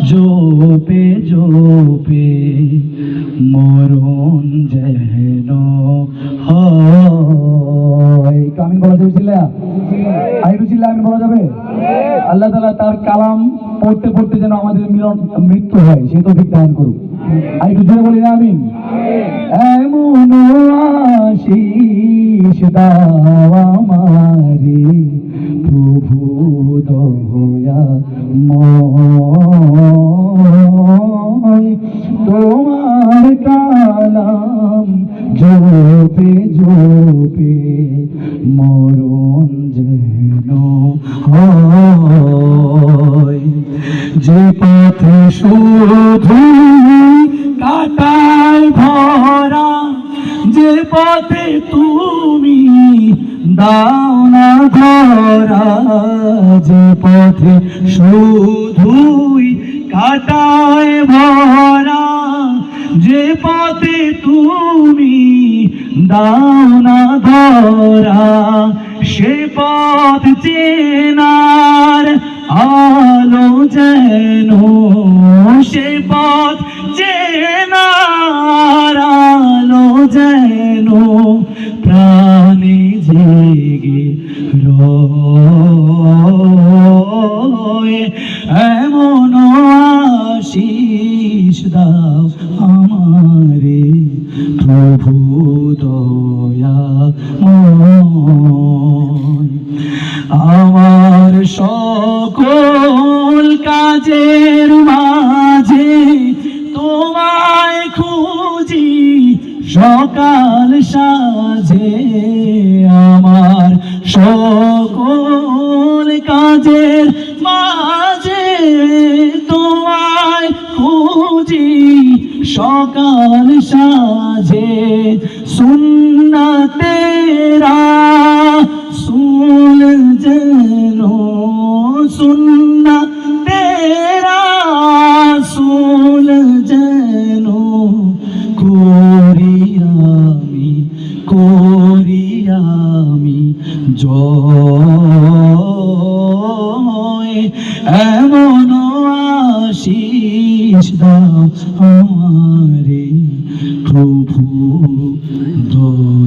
জোপে জোপে মরণ যেন হয়। আমিন বলা যাবে? আমিন বলা যাবে? আল্লাহ তাআলা তার কালাম পড়তে পড়তে যেন আমাদের মৃত্যু হয়, সে তৌফিক দান করুক। আরেকটু জোরে বলি না আমিন? এমন আশিস দাও আমারে প্রভু দয়াময়, তোমার কালাম জোপে জোপে মরণ যেন হয়। যে পথে শুধু কাটায় ভরা, যে পথে তুমি দাও না ধরা, যে পথে শুধুই কাটায় ভরা, যে পথে তুমি দাও না ধরা, সে পথ চেনার আলো যেন, সে পথ চেনার আলো যেন প্রাণে জেগে রয়। এমন আশিস দাও আমারে প্রভু দয়াময়। আমার সকল কাজের মাঝে তোমায় খুঁজি সকাল সাঁঝে, আমার সকল কাজের মাঝে তোমায় খুঁজি সকাল সাঁঝে। সুন্নতেরা সুন যেন, সুন্নতেরা সুন যেন করি আমি জয়। এমন আশিস দাও আমারে প্রভু দয়াময়।